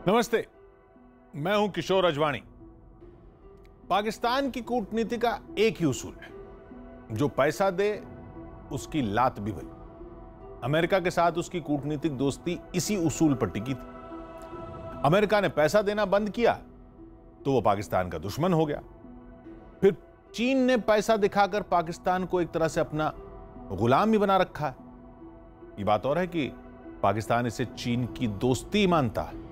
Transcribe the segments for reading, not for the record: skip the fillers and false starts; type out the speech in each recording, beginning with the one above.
नमस्ते, मैं हूं किशोर अजवाणी। पाकिस्तान की कूटनीति का एक ही उसूल है, जो पैसा दे उसकी लात भी भली। अमेरिका के साथ उसकी कूटनीतिक दोस्ती इसी उसूल पर टिकी थी। अमेरिका ने पैसा देना बंद किया तो वो पाकिस्तान का दुश्मन हो गया। फिर चीन ने पैसा दिखाकर पाकिस्तान को एक तरह से अपना गुलाम भी बना रखा है। ये बात और है कि पाकिस्तान इसे चीन की दोस्ती मानता है।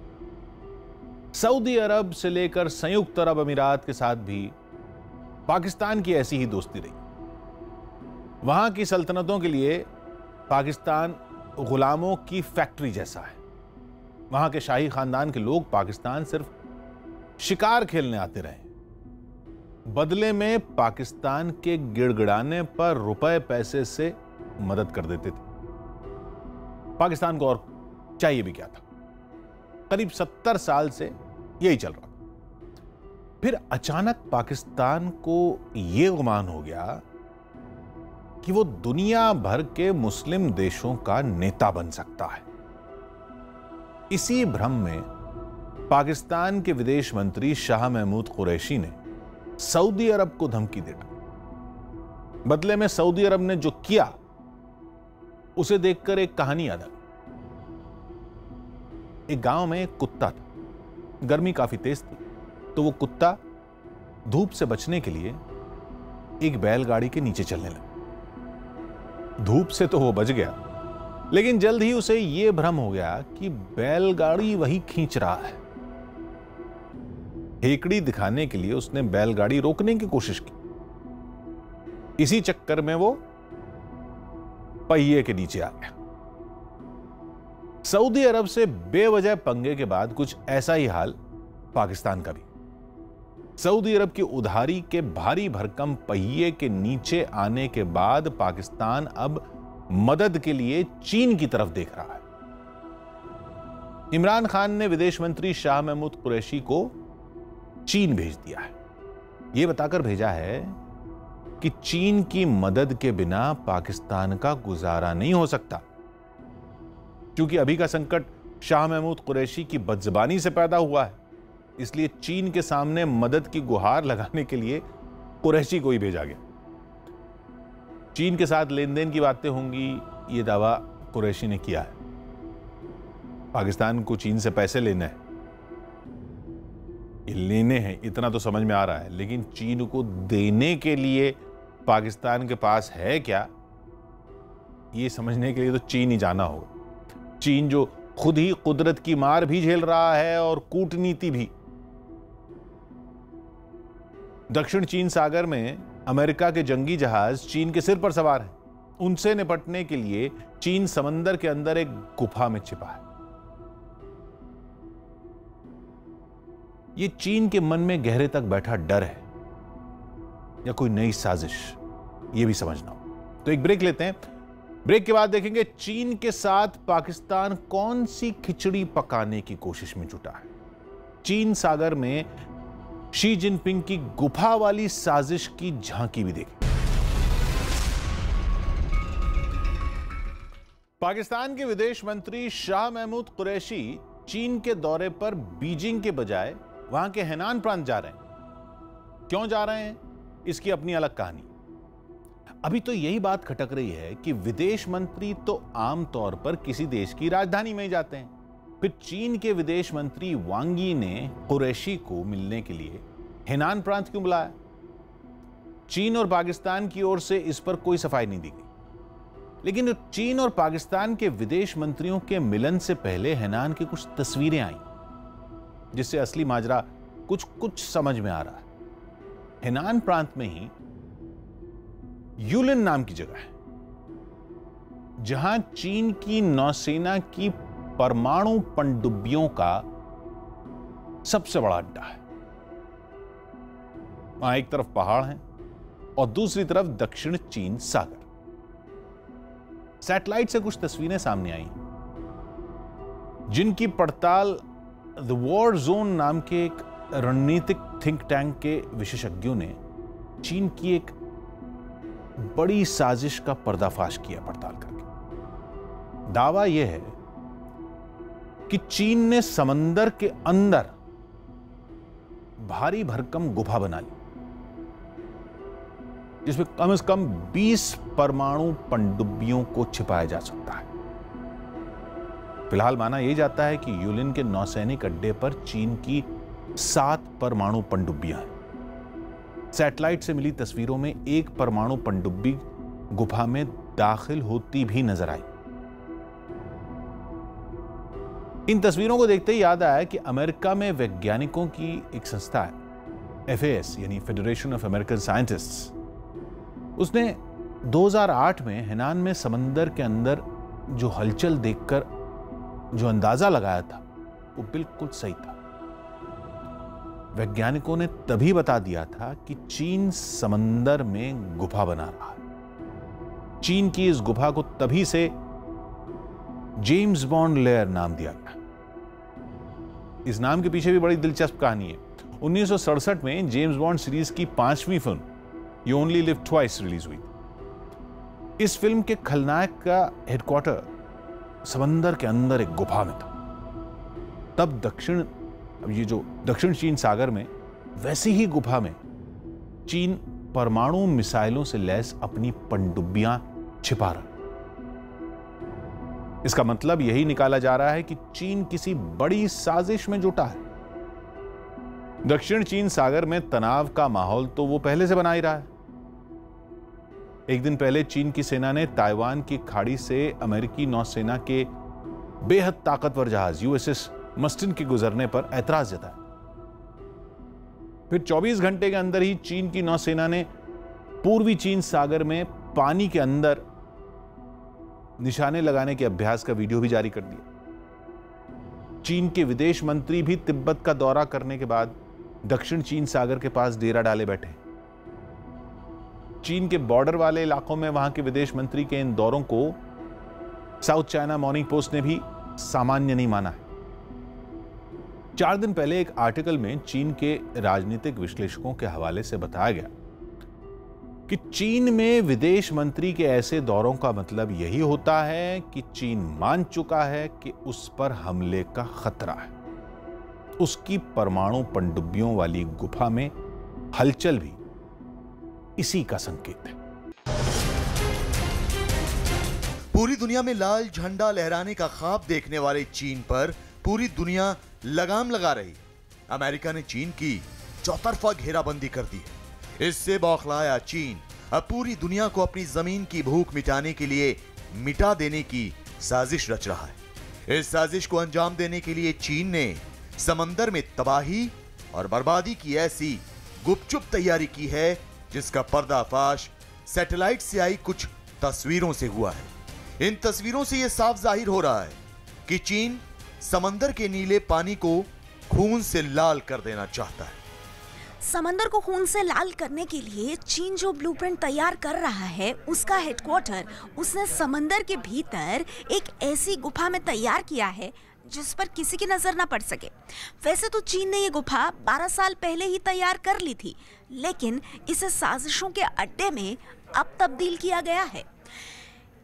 सऊदी अरब से लेकर संयुक्त अरब अमीरात के साथ भी पाकिस्तान की ऐसी ही दोस्ती रही। वहां की सल्तनतों के लिए पाकिस्तान गुलामों की फैक्ट्री जैसा है। वहां के शाही खानदान के लोग पाकिस्तान सिर्फ शिकार खेलने आते रहे। बदले में पाकिस्तान के गिड़गिड़ाने पर रुपए पैसे से मदद कर देते थे। पाकिस्तान को और चाहिए भी क्या था। करीब 70 साल से यही चल रहा। फिर अचानक पाकिस्तान को यह गुमान हो गया कि वो दुनिया भर के मुस्लिम देशों का नेता बन सकता है। इसी भ्रम में पाकिस्तान के विदेश मंत्री शाह महमूद कुरैशी ने सऊदी अरब को धमकी दे डाली। बदले में सऊदी अरब ने जो किया उसे देखकर एक कहानी याद आ गई। एक गांव में एक कुत्ता था। गर्मी काफी तेज थी, तो वो कुत्ता धूप से बचने के लिए एक बैलगाड़ी के नीचे चलने लगा। धूप से तो वो बच गया, लेकिन जल्द ही उसे यह भ्रम हो गया कि बैलगाड़ी वही खींच रहा है। हेकड़ी दिखाने के लिए उसने बैलगाड़ी रोकने की कोशिश की। इसी चक्कर में वो पहिए के नीचे आ गया। सऊदी अरब से बेवजह पंगे के बाद कुछ ऐसा ही हाल पाकिस्तान का भी। सऊदी अरब की उधारी के भारी भरकम पहिए के नीचे आने के बाद पाकिस्तान अब मदद के लिए चीन की तरफ देख रहा है। इमरान खान ने विदेश मंत्री शाह महमूद कुरैशी को चीन भेज दिया है। यह बताकर भेजा है कि चीन की मदद के बिना पाकिस्तान का गुजारा नहीं हो सकता। क्योंकि अभी का संकट शाह महमूद कुरैशी की बदज़बानी से पैदा हुआ है, इसलिए चीन के सामने मदद की गुहार लगाने के लिए कुरैशी को ही भेजा गया। चीन के साथ लेन देन की बातें होंगी, यह दावा कुरैशी ने किया है। पाकिस्तान को चीन से पैसे लेने हैं, लेने हैं इतना तो समझ में आ रहा है, लेकिन चीन को देने के लिए पाकिस्तान के पास है क्या, यह समझने के लिए तो चीन ही जाना होगा। चीन जो खुद ही कुदरत की मार भी झेल रहा है और कूटनीति भी। दक्षिण चीन सागर में अमेरिका के जंगी जहाज चीन के सिर पर सवार हैं। उनसे निपटने के लिए चीन समंदर के अंदर एक गुफा में छिपा है। यह चीन के मन में गहरे तक बैठा डर है या कोई नई साजिश, यह भी समझना हो। तो एक ब्रेक लेते हैं। ब्रेक के बाद देखेंगे चीन के साथ पाकिस्तान कौन सी खिचड़ी पकाने की कोशिश में जुटा है। चीन सागर में शी जिनपिंग की गुफा वाली साजिश की झांकी भी देखें। पाकिस्तान के विदेश मंत्री शाह महमूद कुरैशी चीन के दौरे पर बीजिंग के बजाय वहां के हेनान प्रांत जा रहे हैं। क्यों जा रहे हैं, इसकी अपनी अलग कहानी। अभी तो यही बात खटक रही है कि विदेश मंत्री तो आमतौर पर किसी देश की राजधानी में ही जाते हैं। फिर चीन के विदेश मंत्री वांग यी ने कुरैशी को मिलने के लिए हेनान प्रांत क्यों बुलाया? चीन और पाकिस्तान की ओर से इस पर कोई सफाई नहीं दी गई, लेकिन चीन और पाकिस्तान के विदेश मंत्रियों के मिलन से पहले हेनान की कुछ तस्वीरें आई, जिससे असली माजरा कुछ समझ में आ रहा है। हेनान प्रांत में ही यूलिन नाम की जगह है, जहां चीन की नौसेना की परमाणु पनडुब्बियों का सबसे बड़ा अड्डा है। वहां एक तरफ पहाड़ हैं और दूसरी तरफ दक्षिण चीन सागर। सैटेलाइट से कुछ तस्वीरें सामने आई, जिनकी पड़ताल द वॉर जोन नाम के एक रणनीतिक थिंक टैंक के विशेषज्ञों ने चीन की एक बड़ी साजिश का पर्दाफाश किया पड़ताल करके। दावा यह है कि चीन ने समंदर के अंदर भारी भरकम गुफा बना ली जिसमें कम से कम 20 परमाणु पनडुब्बियों को छिपाया जा सकता है। फिलहाल माना यह जाता है कि यूलिन के नौसैनिक अड्डे पर चीन की 7 परमाणु पनडुब्बियां हैं। सैटेलाइट से मिली तस्वीरों में एक परमाणु पनडुब्बी गुफा में दाखिल होती भी नजर आई। इन तस्वीरों को देखते ही याद आया कि अमेरिका में वैज्ञानिकों की एक संस्था है, FAS यानी फेडरेशन ऑफ अमेरिकन साइंटिस्ट्स। उसने 2008 में हेनान में समंदर के अंदर जो हलचल देखकर जो अंदाजा लगाया था वो बिल्कुल सही था। वैज्ञानिकों ने तभी बता दिया था कि चीन समंदर में गुफा बना रहा है। चीन की इस गुफा को तभी से जेम्स बॉन्ड लेयर नाम दिया गया। इस नाम के पीछे भी बड़ी दिलचस्प कहानी है। 1967 में जेम्स बॉन्ड सीरीज की 5वीं film You Only Live Twice release हुई। इस फिल्म के खलनायक का हेडक्वार्टर समंदर के अंदर एक गुफा में था। तब दक्षिण चीन सागर में वैसी ही गुफा में चीन परमाणु मिसाइलों से लैस अपनी पनडुब्बियां छिपा रहा। इसका मतलब यही निकाला जा रहा है कि चीन किसी बड़ी साजिश में जुटा है। दक्षिण चीन सागर में तनाव का माहौल तो वो पहले से बना ही रहा है। एक दिन पहले चीन की सेना ने ताइवान की खाड़ी से अमेरिकी नौसेना के बेहद ताकतवर जहाज USS मस्टिन के गुजरने पर ऐतराज जताया। फिर 24 घंटे के अंदर ही चीन की नौसेना ने पूर्वी चीन सागर में पानी के अंदर निशाने लगाने के अभ्यास का वीडियो भी जारी कर दिया। चीन के विदेश मंत्री भी तिब्बत का दौरा करने के बाद दक्षिण चीन सागर के पास डेरा डाले बैठे। चीन के बॉर्डर वाले इलाकों में वहां के विदेश मंत्री के इन दौरों को साउथ चाइना मॉर्निंग पोस्ट ने भी सामान्य नहीं माना है। 4 दिन पहले एक आर्टिकल में चीन के राजनीतिक विश्लेषकों के हवाले से बताया गया कि चीन में विदेश मंत्री के ऐसे दौरों का मतलब यही होता है कि चीन मान चुका है कि उस पर हमले का खतरा है। उसकी परमाणु पनडुब्बियों वाली गुफा में हलचल भी इसी का संकेत है। पूरी दुनिया में लाल झंडा लहराने का ख्वाब देखने वाले चीन पर पूरी दुनिया लगाम लगा रही। अमेरिका ने चीन की चौतरफा घेराबंदी कर दी है। इससे बौखलाया चीन अब पूरी दुनिया को अपनी जमीन की भूख मिटाने के लिए मिटा देने की साजिश रच रहा है। इस साजिश को अंजाम देने के लिए चीन ने समंदर में तबाही और बर्बादी की ऐसी गुपचुप तैयारी की है जिसका पर्दाफाश सैटेलाइट से आई कुछ तस्वीरों से हुआ है। इन तस्वीरों से यह साफ जाहिर हो रहा है कि चीन समंदर के नीले पानी को खून से लाल कर देना चाहता है। समंदर को खून से लाल करने के लिए चीन जो ब्लूप्रिंट तैयार कर रहा है उसका हेडक्वार्टर उसने समंदर के भीतर एक ऐसी गुफा में तैयार किया है जिस पर किसी की नजर ना पड़ सके। वैसे तो चीन ने ये गुफा 12 साल पहले ही तैयार कर ली थी, लेकिन इसे साजिशों के अड्डे में अब तब्दील किया गया है।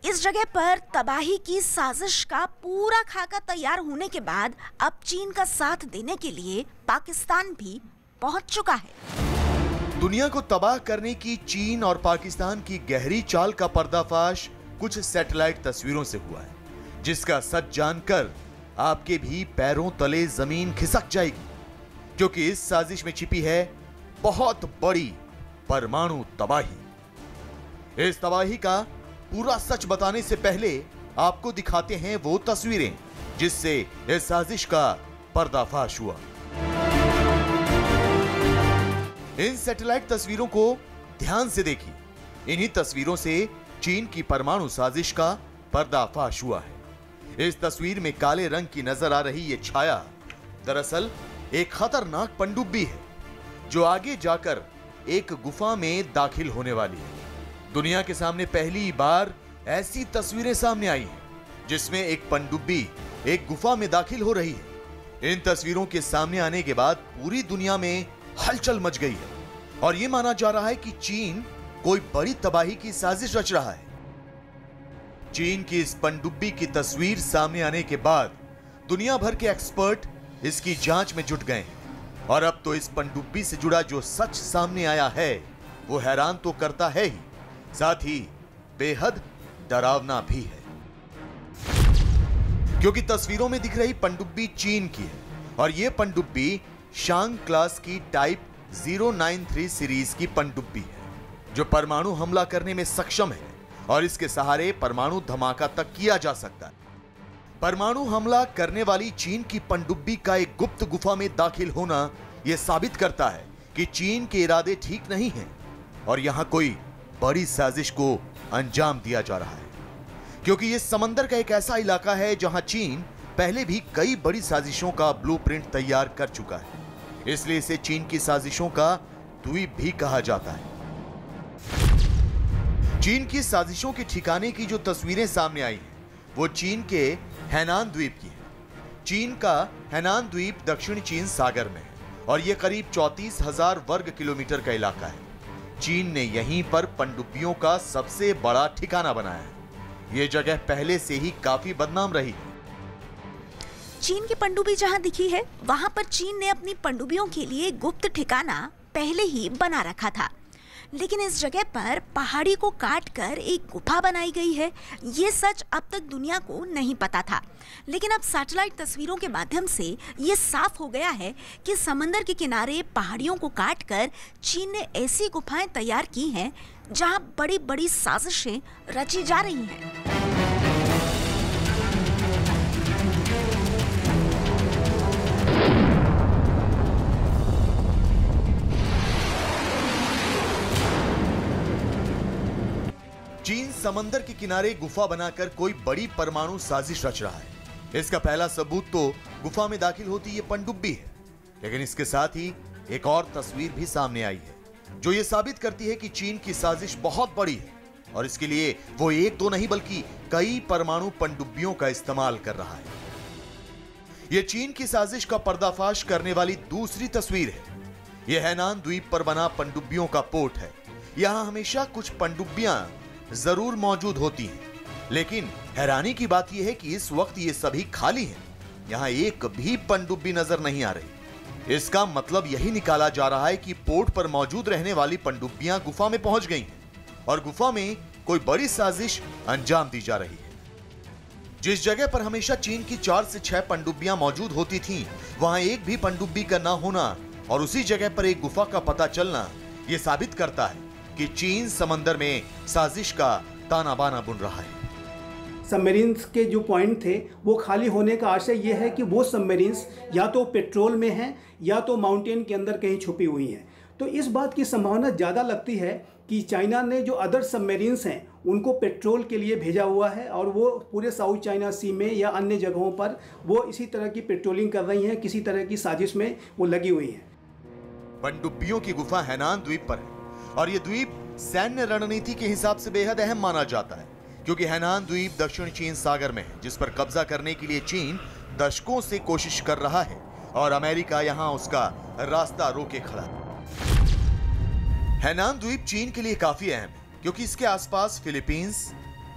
इस जगह पर तबाही की साजिश का पूरा खाका तैयार होने के बाद अब चीन का साथ देने के लिए पाकिस्तान भी पहुंच चुका है। दुनिया को तबाह करने की चीन और पाकिस्तान की गहरी चाल का पर्दाफाश कुछ सैटेलाइट तस्वीरों से हुआ है, जिसका सच जानकर आपके भी पैरों तले जमीन खिसक जाएगी, क्योंकि इस साजिश में छिपी है बहुत बड़ी परमाणु तबाही। इस तबाही का पूरा सच बताने से पहले आपको दिखाते हैं वो तस्वीरें जिससे इस साजिश का पर्दाफाश हुआ। इन सैटेलाइट तस्वीरों को ध्यान से देखिए। इन्हीं तस्वीरों से चीन की परमाणु साजिश का पर्दाफाश हुआ है। इस तस्वीर में काले रंग की नजर आ रही ये छाया दरअसल एक खतरनाक पनडुब्बी है जो आगे जाकर एक गुफा में दाखिल होने वाली है। दुनिया के सामने पहली बार ऐसी तस्वीरें सामने आई हैं जिसमें एक पनडुब्बी एक गुफा में दाखिल हो रही है। इन तस्वीरों के सामने आने के बाद पूरी दुनिया में हलचल मच गई है और यह माना जा रहा है कि चीन कोई बड़ी तबाही की साजिश रच रहा है। चीन की इस पनडुब्बी की तस्वीर सामने आने के बाद दुनिया भर के एक्सपर्ट इसकी जांच में जुट गए हैं और अब तो इस पनडुब्बी से जुड़ा जो सच सामने आया है वो हैरान तो करता है ही, साथ ही बेहद डरावना भी है। क्योंकि तस्वीरों में दिख रही पनडुब्बी चीन की है और यह पनडुब्बी शांग क्लास की टाइप 093 सीरीज की पनडुब्बी है जो परमाणु हमला करने में सक्षम है और इसके सहारे परमाणु धमाका तक किया जा सकता है। परमाणु हमला करने वाली चीन की पनडुब्बी का एक गुप्त गुफा में दाखिल होना यह साबित करता है कि चीन के इरादे ठीक नहीं हैं और यहां कोई बड़ी साजिश को अंजाम दिया जा रहा है। क्योंकि यह समंदर का एक ऐसा इलाका है जहां चीन पहले भी कई बड़ी साजिशों का ब्लूप्रिंट तैयार कर चुका है, इसलिए इसे चीन की साजिशों का द्वीप भी कहा जाता है। चीन की साजिशों के ठिकाने की जो तस्वीरें सामने आई हैं वो चीन के हैनान द्वीप की है। चीन का हैनान द्वीप दक्षिण चीन सागर में है और यह करीब 34,000 वर्ग किलोमीटर का इलाका है। चीन ने यहीं पर पनडुब्बियों का सबसे बड़ा ठिकाना बनाया है। यह जगह पहले से ही काफी बदनाम रही है। चीन की पनडुब्बी जहां दिखी है वहां पर चीन ने अपनी पनडुब्बियों के लिए गुप्त ठिकाना पहले ही बना रखा था, लेकिन इस जगह पर पहाड़ी को काटकर एक गुफा बनाई गई है। ये सच अब तक दुनिया को नहीं पता था, लेकिन अब सैटेलाइट तस्वीरों के माध्यम से ये साफ हो गया है कि समंदर के किनारे पहाड़ियों को काटकर चीन ने ऐसी गुफाएं तैयार की हैं जहां बड़ी बड़ी साजिशें रची जा रही हैं। चीन समंदर के किनारे गुफा बनाकर कोई बड़ी परमाणु साजिश रच रहा है। इसका पहला सबूत तो गुफा में दाखिल होती ये पनडुब्बी है, लेकिन इसके साथ ही एक और तस्वीर भी सामने आई है जो ये साबित करती है कि चीन की साजिश बहुत बड़ी है और इसके लिए वो एक दो नहीं बल्कि कई परमाणु पनडुब्बियों का इस्तेमाल कर रहा है। ये चीन की साजिश का पर्दाफाश करने वाली दूसरी तस्वीर है। यह हैनान द्वीप पर बना पनडुब्बियों का पोर्ट है। यहां हमेशा कुछ पनडुब्बियां जरूर मौजूद होती हैं, लेकिन हैरानी की बात यह है कि इस वक्त ये सभी खाली हैं। यहां एक भी पनडुब्बी नजर नहीं आ रही। इसका मतलब यही निकाला जा रहा है कि पोर्ट पर मौजूद रहने वाली पनडुब्बियां गुफा में पहुंच गई हैं और गुफा में कोई बड़ी साजिश अंजाम दी जा रही है। जिस जगह पर हमेशा चीन की 4 से 6 पनडुब्बियां मौजूद होती थीं, वहां एक भी पनडुब्बी का ना होना और उसी जगह पर एक गुफा का पता चलना यह साबित करता है कि चीन समंदर में साजिश का ताना बाना बुन रहा है। सबमरीन्स के जो पॉइंट थे वो खाली होने का आशय ये है कि वो सबमरीन्स या तो पेट्रोल में हैं या तो माउंटेन के अंदर कहीं छुपी हुई हैं। तो इस बात की संभावना ज़्यादा लगती है कि चाइना ने जो अदर सबमरीन्स हैं उनको पेट्रोल के लिए भेजा हुआ है और वो पूरे साउथ चाइना सी में या अन्य जगहों पर वो इसी तरह की पेट्रोलिंग कर रही हैं, किसी तरह की साजिश में वो लगी हुई हैं। पनडुब्बियों की गुफा हैनान द्वीप पर है और यह द्वीप सैन्य रणनीति के हिसाब से बेहद अहम माना जाता है, क्योंकि हैनान द्वीप दक्षिण चीन सागर में है जिस पर कब्जा करने के लिए चीन दशकों से कोशिश कर रहा है और अमेरिका यहां उसका रास्ता रोके खड़ा है। हैनान द्वीप चीन के लिए काफी अहम है क्योंकि इसके आसपास फिलीपींस,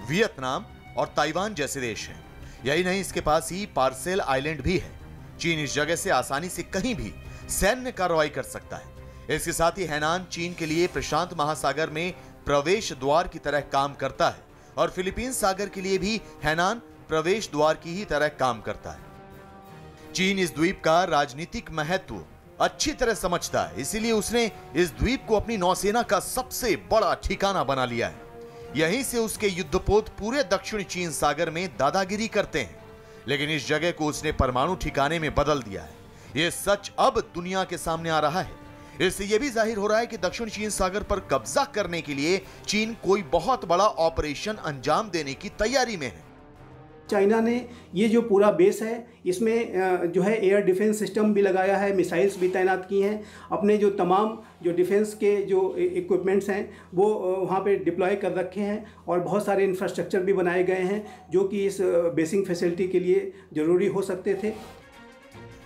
वियतनाम और ताइवान जैसे देश हैं। यही नहीं, इसके पास ही पार्सेल आइलैंड भी है। चीन इस जगह से आसानी से कहीं भी सैन्य कार्रवाई कर सकता है। इसके साथ ही हैनान चीन के लिए प्रशांत महासागर में प्रवेश द्वार की तरह काम करता है और फिलीपींस सागर के लिए भी हैनान प्रवेश द्वार की ही तरह काम करता है। चीन इस द्वीप का राजनीतिक महत्व अच्छी तरह समझता है, इसीलिए उसने इस द्वीप को अपनी नौसेना का सबसे बड़ा ठिकाना बना लिया है। यहीं से उसके युद्धपोत पूरे दक्षिण चीन सागर में दादागिरी करते हैं, लेकिन इस जगह को उसने परमाणु ठिकाने में बदल दिया है। यह सच अब दुनिया के सामने आ रहा है। इससे यह भी जाहिर हो रहा है कि दक्षिण चीन सागर पर कब्जा करने के लिए चीन कोई बहुत बड़ा ऑपरेशन अंजाम देने की तैयारी में है। चाइना ने ये जो पूरा बेस है इसमें जो है एयर डिफेंस सिस्टम भी लगाया है, मिसाइल्स भी तैनात की हैं। अपने जो तमाम जो डिफेंस के जो इक्विपमेंट्स हैं वो वहाँ पे डिप्लॉय कर रखे हैं और बहुत सारे इंफ्रास्ट्रक्चर भी बनाए गए हैं जो कि इस बेसिंग फैसिलिटी के लिए ज़रूरी हो सकते थे।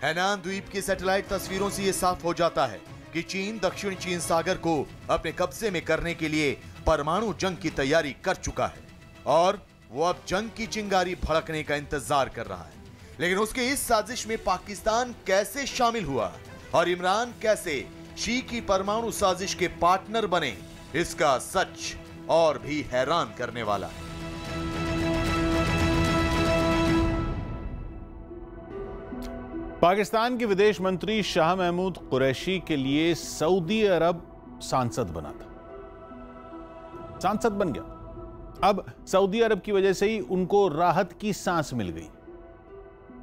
हैनान द्वीप की सैटेलाइट तस्वीरों से ये साफ हो जाता है कि चीन दक्षिण चीन सागर को अपने कब्जे में करने के लिए परमाणु जंग की तैयारी कर चुका है और वो अब जंग की चिंगारी भड़कने का इंतजार कर रहा है। लेकिन उसके इस साजिश में पाकिस्तान कैसे शामिल हुआ और इमरान कैसे शी की परमाणु साजिश के पार्टनर बने, इसका सच और भी हैरान करने वाला है। पाकिस्तान के विदेश मंत्री शाह महमूद कुरैशी के लिए सऊदी अरब सांसद बना था, सांसद बन गया। अब सऊदी अरब की वजह से ही उनको राहत की सांस मिल गई।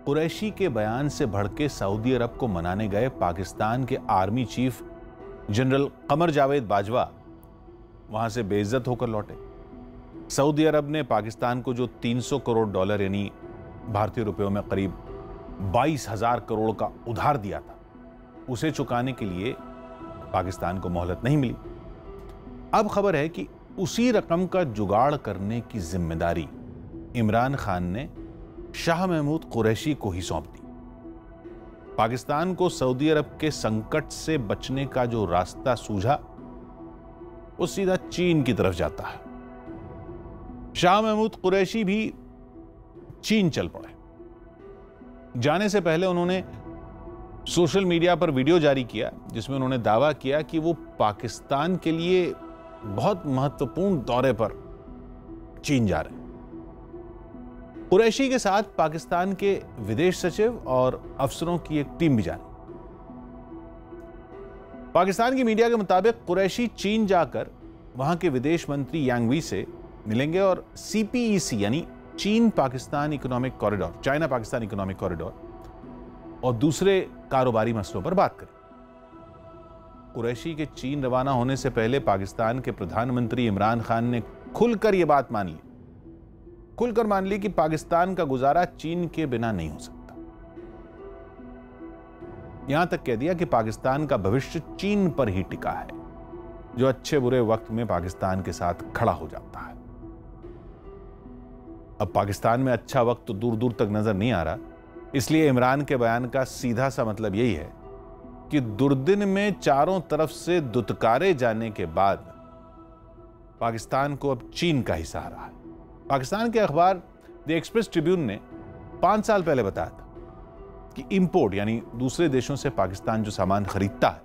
कुरैशी के बयान से भड़के सऊदी अरब को मनाने गए पाकिस्तान के army chief general Qamar Javed Bajwa वहां से बेइज्जत होकर लौटे। सऊदी अरब ने पाकिस्तान को जो 300 करोड़ डॉलर यानी भारतीय रुपयों में करीब 22,000 करोड़ का उधार दिया था, उसे चुकाने के लिए पाकिस्तान को मोहलत नहीं मिली। अब खबर है कि उसी रकम का जुगाड़ करने की जिम्मेदारी इमरान खान ने शाह महमूद कुरैशी को ही सौंप दी। पाकिस्तान को सऊदी अरब के संकट से बचने का जो रास्ता सूझा वो सीधा चीन की तरफ जाता है। शाह महमूद कुरैशी भी चीन चल पड़े। जाने से पहले उन्होंने सोशल मीडिया पर वीडियो जारी किया जिसमें उन्होंने दावा किया कि वो पाकिस्तान के लिए बहुत महत्वपूर्ण दौरे पर चीन जा रहे हैं। कुरैशी के साथ पाकिस्तान के विदेश सचिव और अफसरों की एक टीम भी जा रही। पाकिस्तान की मीडिया के मुताबिक कुरैशी चीन जाकर वहां के विदेश मंत्री यांग वी से मिलेंगे और सीपीईसी यानी चीन Pakistan economic corridor, China Pakistan economic corridor और दूसरे कारोबारी मसलों पर बात करें। कुरैशी के चीन रवाना होने से पहले पाकिस्तान के प्रधानमंत्री इमरान खान ने खुलकर यह बात मान ली कि पाकिस्तान का गुजारा चीन के बिना नहीं हो सकता। यहां तक कह दिया कि पाकिस्तान का भविष्य चीन पर ही टिका है, जो अच्छे बुरे वक्त में पाकिस्तान के साथ खड़ा हो जाता है। अब पाकिस्तान में अच्छा वक्त तो दूर दूर तक नजर नहीं आ रहा, इसलिए इमरान के बयान का सीधा सा मतलब यही है कि दुर्दिन में चारों तरफ से दुत्कारे जाने के बाद पाकिस्तान को अब चीन का ही सहारा है। पाकिस्तान के अखबार द एक्सप्रेस ट्रिब्यून ने 5 साल पहले बताया था कि इंपोर्ट यानी दूसरे देशों से पाकिस्तान जो सामान खरीदता है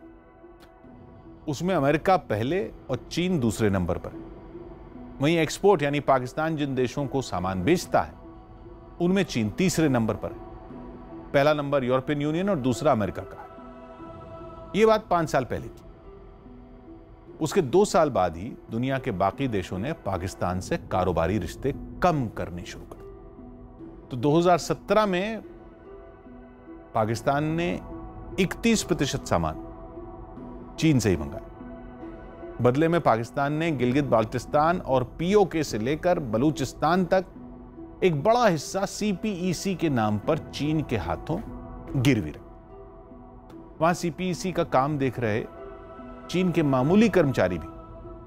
उसमें अमेरिका पहले और चीन दूसरे नंबर पर है। वहीं एक्सपोर्ट यानी पाकिस्तान जिन देशों को सामान बेचता है उनमें चीन तीसरे नंबर पर है। पहला नंबर यूरोपियन यूनियन और दूसरा अमेरिका का है। यह बात 5 साल पहले की। उसके 2 साल बाद ही दुनिया के बाकी देशों ने पाकिस्तान से कारोबारी रिश्ते कम करने शुरू कर दिए। तो 2017 में पाकिस्तान ने 31% सामान चीन से ही मंगाया। बदले में पाकिस्तान ने गिलगित बाल्टिस्तान और पीओके से लेकर बलूचिस्तान तक एक बड़ा हिस्सा सीपीईसी के नाम पर चीन के हाथों गिरवी रखा। वहां सीपीईसी का काम देख रहे चीन के मामूली कर्मचारी भी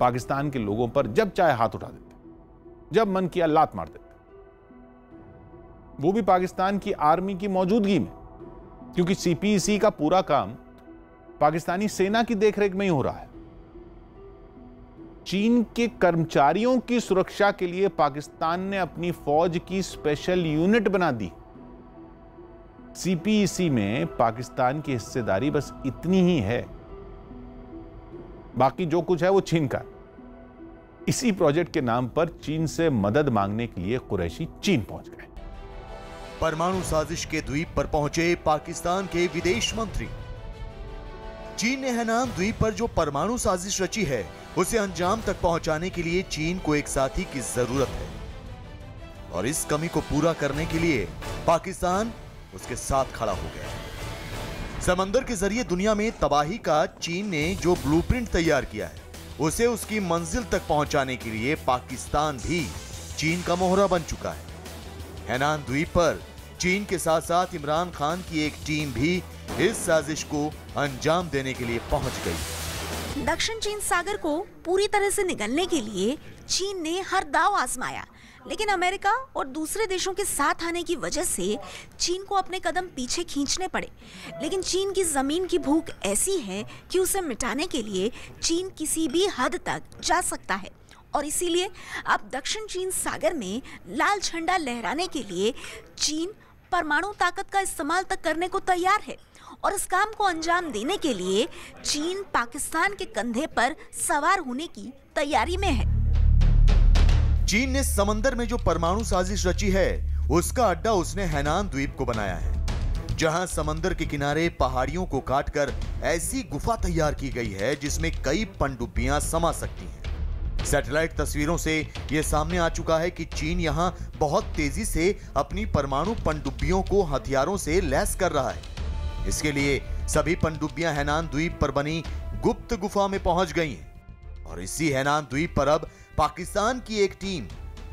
पाकिस्तान के लोगों पर जब चाहे हाथ उठा देते, जब मन किया लात मार देते, वो भी पाकिस्तान की आर्मी की मौजूदगी में, क्योंकि सीपीईसी का पूरा काम पाकिस्तानी सेना की देखरेख में ही हो रहा है। चीन के कर्मचारियों की सुरक्षा के लिए पाकिस्तान ने अपनी फौज की स्पेशल यूनिट बना दी। सीपीईसी में पाकिस्तान की हिस्सेदारी बस इतनी ही है, बाकी जो कुछ है वो चीन का। इसी प्रोजेक्ट के नाम पर चीन से मदद मांगने के लिए कुरैशी चीन पहुंच गए। परमाणु साजिश के द्वीप पर पहुंचे पाकिस्तान के विदेश मंत्री। चीन ने हैनान द्वीप पर जो परमाणु साजिश रची है उसे अंजाम तक पहुंचाने के लिए चीन को एक साथी की जरूरत है और इस कमी को पूरा करने के लिए पाकिस्तान उसके साथ खड़ा हो गया। समंदर के जरिए दुनिया में तबाही का चीन ने जो ब्लूप्रिंट तैयार किया है उसे उसकी मंजिल तक पहुंचाने के लिए पाकिस्तान भी चीन का मोहरा बन चुका है। हैनान द्वीप पर चीन के साथ साथ इमरान खान की एक टीम भी इस साजिश को अंजाम देने के लिए पहुंच गई। दक्षिण चीन सागर को पूरी तरह से निगलने के लिए चीन ने हर दांव आजमाया, लेकिन अमेरिका और दूसरे देशों के साथ आने की वजह से चीन को अपने कदम पीछे खींचने पड़े। लेकिन चीन की जमीन की भूख ऐसी है कि उसे मिटाने के लिए चीन किसी भी हद तक जा सकता है और इसीलिए अब दक्षिण चीन सागर में लाल झंडा लहराने के लिए चीन परमाणु ताकत का इस्तेमाल तक करने को तैयार है और इस काम को अंजाम देने के लिए चीन पाकिस्तान के कंधे पर सवार होने की तैयारी में है। चीन ने समंदर में जो परमाणु साजिश रची है उसका अड्डा उसने हैनान द्वीप को बनाया है, जहां समंदर के किनारे पहाड़ियों को काटकर ऐसी गुफा तैयार की गई है जिसमें कई पनडुब्बियां समा सकती हैं। सैटेलाइट तस्वीरों से यह सामने आ चुका है कि चीन यहां बहुत तेजी से अपनी परमाणु पनडुब्बियों को हथियारों से लैस कर रहा है। इसके लिए सभी पनडुब्बियां हैनान द्वीप पर बनी गुप्त गुफा में पहुंच गई हैं और इसी हैनान द्वीप पर अब पाकिस्तान की एक टीम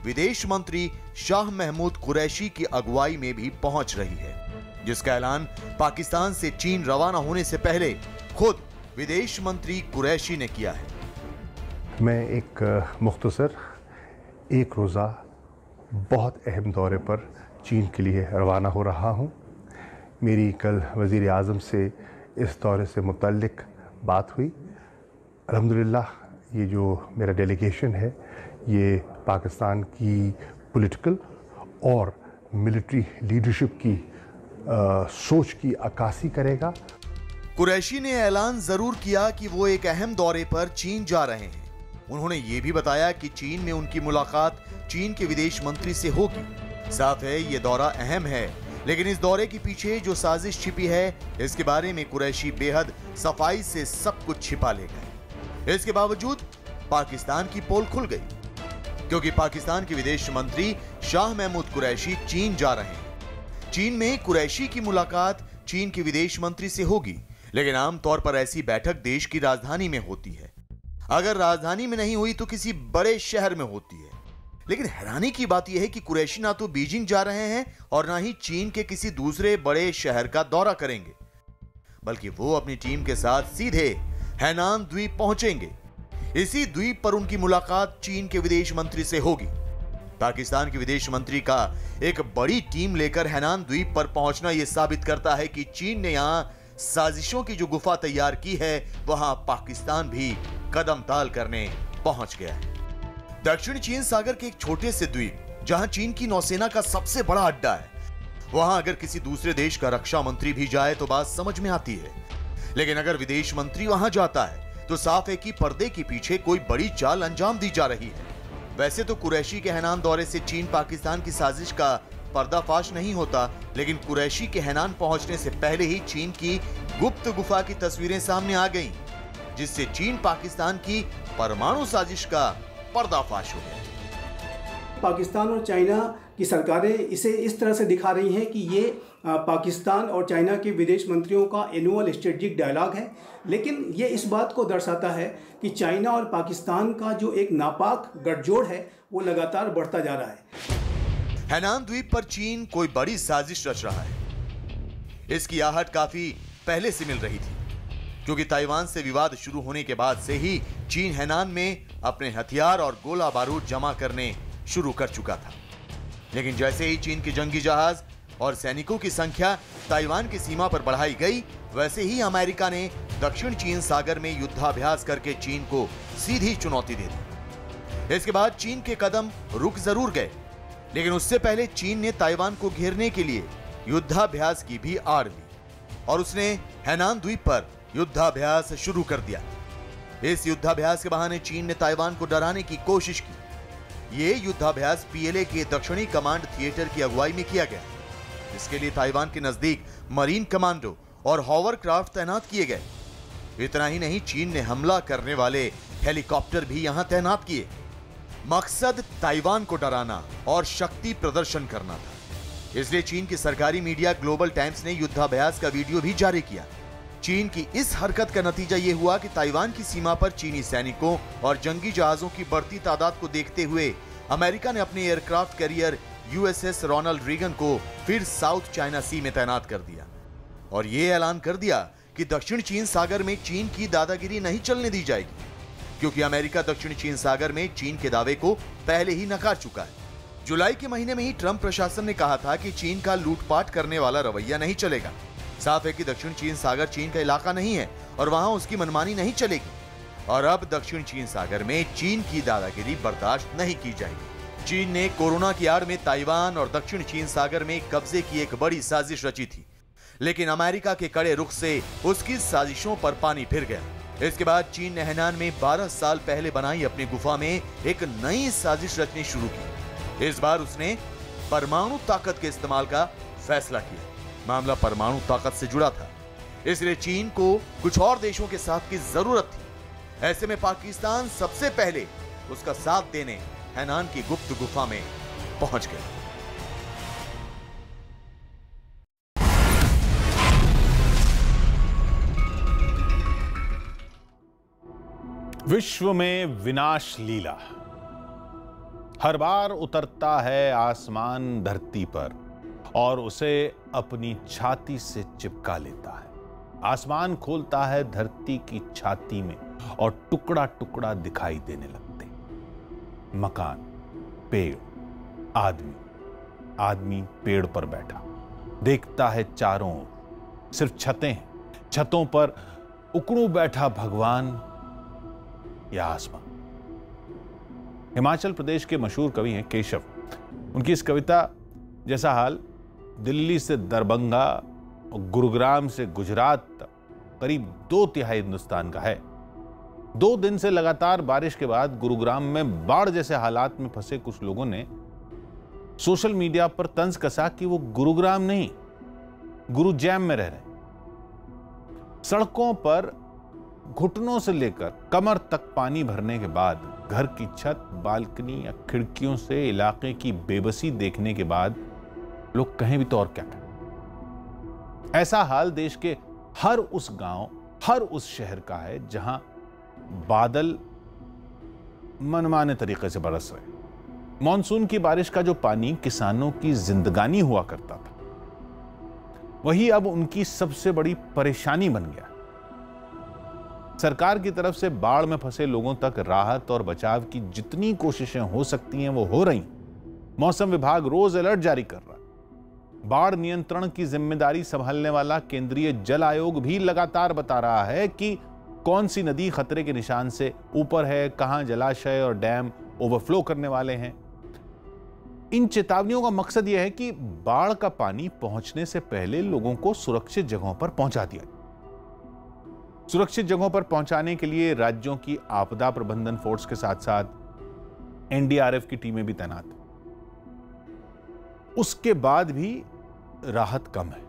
विदेश मंत्री शाह महमूद कुरैशी की अगुवाई में भी पहुंच रही है, जिसका ऐलान पाकिस्तान से चीन रवाना होने से पहले खुद विदेश मंत्री कुरैशी ने किया है। मैं एक मुख्तसर एक रोज़ा बहुत अहम दौरे पर चीन के लिए रवाना हो रहा हूँ। मेरी कल वज़ीर आज़म से इस दौरे से मुतल्लिक बात हुई। अल्हम्दुलिल्लाह ये जो मेरा डेलीगेशन है ये पाकिस्तान की पॉलिटिकल और मिलिट्री लीडरशिप की सोच की अक्कासी करेगा। कुरैशी ने ऐलान जरूर किया कि वो एक अहम दौरे पर चीन जा रहे हैं। उन्होंने ये भी बताया कि चीन में उनकी मुलाकात चीन के विदेश मंत्री से होगी। साफ है ये दौरा अहम है, लेकिन इस दौरे के पीछे जो साजिश छिपी है इसके बारे में कुरैशी बेहद सफाई से सब कुछ छिपा ले गए। इसके बावजूद पाकिस्तान की पोल खुल गई, क्योंकि पाकिस्तान के विदेश मंत्री शाह महमूद कुरैशी चीन जा रहे हैं। चीन में कुरैशी की मुलाकात चीन के विदेश मंत्री से होगी, लेकिन आमतौर पर ऐसी बैठक देश की राजधानी में होती है। अगर राजधानी में नहीं हुई तो किसी बड़े शहर में होती है। लेकिन हैरानी की बात यह है कि कुरैशी ना तो बीजिंग जा रहे हैं और ना ही चीन के किसी दूसरे बड़े शहर का दौरा करेंगे, बल्कि वो अपनी टीम के साथ सीधे हैनान द्वीप पहुंचेंगे। इसी द्वीप पर उनकी मुलाकात चीन के विदेश मंत्री से होगी। पाकिस्तान के विदेश मंत्री का एक बड़ी टीम लेकर हैनान द्वीप पर पहुंचना यह साबित करता है कि चीन ने यहां साजिशों की जो गुफा तैयार की है वहां पाकिस्तान भी कदम ताल करने पहुंच गया है। दक्षिण चीन सागर के एक छोटे से द्वीप जहां चीन की नौसेना का सबसे बड़ा अड्डा है, वहां अगर किसी दूसरे देश का रक्षा मंत्री भी जाए तो बात समझ में आती है, लेकिन अगर विदेश मंत्री वहां जाता है तो साफ है कि पर्दे के पीछे कोई बड़ी चाल अंजाम दी जा रही है। वैसे तो कुरैशी के हैनान दौरे से चीन पाकिस्तान की साजिश का पर्दाफाश नहीं होता, लेकिन कुरैशी के हैनान पहुंचने से पहले ही चीन की गुप्त गुफा की तस्वीरें सामने आ गईं, जिससे चीन पाकिस्तान की परमाणु साजिश का पर्दाफाश हो गया। पाकिस्तान और चाइना की सरकारें इसे इस तरह से दिखा रही हैं कि ये पाकिस्तान और चाइना के विदेश मंत्रियों का एनुअल स्ट्रेटेजिक डायलॉग है, लेकिन ये इस बात को दर्शाता है कि चाइना और पाकिस्तान का जो एक नापाक गठजोड़ है वो लगातार बढ़ता जा रहा है। हैनान द्वीप पर चीन कोई बड़ी साजिश रच रहा है। इसकी आहट काफी पहले से मिल रही थी, क्योंकि ताइवान से विवाद शुरू होने के बाद से ही चीन हैनान में अपने हथियार और गोला बारूद जमा करने शुरू कर चुका था। लेकिन जैसे ही चीन के जंगी जहाज और सैनिकों की संख्या ताइवान की सीमा पर बढ़ाई गई, वैसे ही अमेरिका ने दक्षिण चीन सागर में युद्धाभ्यास करके चीन को सीधी चुनौती दे दी। इसके बाद चीन के कदम रुक जरूर गए, लेकिन उससे पहले चीन ने ताइवान को घेरने के लिए युद्धाभ्यास की भी आड़ ली और उसने हैनान द्वीप पर युद्धाभ्यास शुरू कर दिया। इस युद्धाभ्यास के बहाने चीन ने ताइवान को डराने की कोशिश की। यह युद्धाभ्यास पीएलए के दक्षिणी कमांड थिएटर की अगुवाई में किया गया। इसके लिए ताइवान के नजदीक मरीन कमांडो और हॉवरक्राफ्ट तैनात किए गए। इतना ही नहीं, चीन ने हमला करने वाले हेलीकॉप्टर भी यहां तैनात किए। मकसद ताइवान को डराना और शक्ति प्रदर्शन करना था। इसलिए चीन की सरकारी मीडिया ग्लोबल टाइम्स ने युद्धाभ्यास का वीडियो भी जारी किया। चीन की इस हरकत का नतीजा यह हुआ कि ताइवान की सीमा पर चीनी सैनिकों और जंगी जहाजों की बढ़ती तादाद को देखते हुए अमेरिका ने अपने aircraft carrier USS Ronald Reagan को फिर साउथ चाइना सी में तैनात कर दिया और यह ऐलान कर दिया कि दक्षिण चीन सागर में चीन की दादागिरी नहीं चलने दी जाएगी, क्योंकि अमेरिका दक्षिण चीन सागर में चीन के दावे को पहले ही नकार चुका है। जुलाई के महीने में ही ट्रंप प्रशासन ने कहा था कि चीन का लूटपाट करने वाला रवैया नहीं चलेगा। साफ है कि दक्षिण चीन सागर चीन का इलाका नहीं है और वहां उसकी मनमानी नहीं चलेगी, और अब दक्षिण चीन सागर में चीन की दादागिरी बर्दाश्त नहीं की जाएगी। चीन ने कोरोना की आड़ में ताइवान और दक्षिण चीन सागर में कब्जे की एक बड़ी साजिश रची थी, लेकिन अमेरिका के कड़े रुख से उसकी साजिशों पर पानी फिर गया। इसके बाद चीन ने हैनान में 12 साल पहले बनाई अपनी गुफा में एक नई साजिश रचनी शुरू की। इस बार उसने परमाणु ताकत के इस्तेमाल का फैसला किया। मामला परमाणु ताकत से जुड़ा था, इसलिए चीन को कुछ और देशों के साथ की जरूरत थी। ऐसे में पाकिस्तान सबसे पहले उसका साथ देने हैनान की गुप्त गुफा में पहुंच गया। विश्व में विनाश लीला। हर बार उतरता है आसमान धरती पर और उसे अपनी छाती से चिपका लेता है। आसमान खोलता है धरती की छाती में और टुकड़ा टुकड़ा दिखाई देने लगते हैं। मकान, पेड़, आदमी पेड़ पर बैठा देखता है चारों ओर। सिर्फ छतें हैं, छतों पर उकड़ू बैठा भगवान या आसमान। हिमाचल प्रदेश के मशहूर कवि हैं केशव। उनकी इस कविता जैसा हाल दिल्ली से दरभंगा और गुरुग्राम से गुजरात तक करीब 2/3 हिंदुस्तान का है। 2 दिन से लगातार बारिश के बाद गुरुग्राम में बाढ़ जैसे हालात में फंसे कुछ लोगों ने सोशल मीडिया पर तंज कसा कि वो गुरुग्राम नहीं, गुरुजैम में रह रहे हैं। सड़कों पर घुटनों से लेकर कमर तक पानी भरने के बाद घर की छत, बालकनी या खिड़कियों से इलाके की बेबसी देखने के बाद लोग कहें भी तो और क्या कहें। ऐसा हाल देश के हर उस गांव, हर उस शहर का है जहां बादल मनमाने तरीके से बरस रहे। मॉनसून की बारिश का जो पानी किसानों की जिंदगानी हुआ करता था, वही अब उनकी सबसे बड़ी परेशानी बन गया। सरकार की तरफ से बाढ़ में फंसे लोगों तक राहत और बचाव की जितनी कोशिशें हो सकती हैं वो हो रही। मौसम विभाग रोज अलर्ट जारी कर रहा है। बाढ़ नियंत्रण की जिम्मेदारी संभालने वाला केंद्रीय जल आयोग भी लगातार बता रहा है कि कौन सी नदी खतरे के निशान से ऊपर है, कहां जलाशय और डैम ओवरफ्लो करने वाले हैं। इन चेतावनियों का मकसद यह है कि बाढ़ का पानी पहुंचने से पहले लोगों को सुरक्षित जगहों पर पहुंचा दिया जाए। सुरक्षित जगहों पर पहुंचाने के लिए राज्यों की आपदा प्रबंधन फोर्स के साथ साथ एनडीआरएफ की टीमें भी तैनात हैं। उसके बाद भी राहत कम है।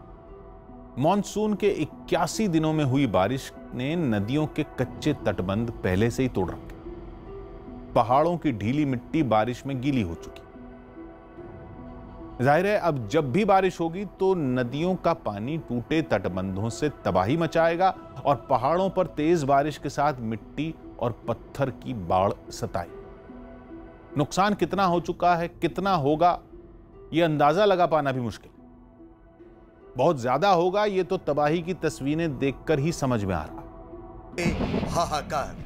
मॉनसून के 81 दिनों में हुई बारिश ने नदियों के कच्चे तटबंध पहले से ही तोड़ रखे। पहाड़ों की ढीली मिट्टी बारिश में गीली हो चुकी। जाहिर है अब जब भी बारिश होगी तो नदियों का पानी टूटे तटबंधों से तबाही मचाएगा और पहाड़ों पर तेज बारिश के साथ मिट्टी और पत्थर की बाढ़ सताएगी। नुकसान कितना हो चुका है, कितना होगा, यह अंदाजा लगा पाना भी मुश्किल। बहुत ज्यादा होगा, यह तो तबाही की तस्वीरें देखकर ही समझ में आ रहा। हाहाकार।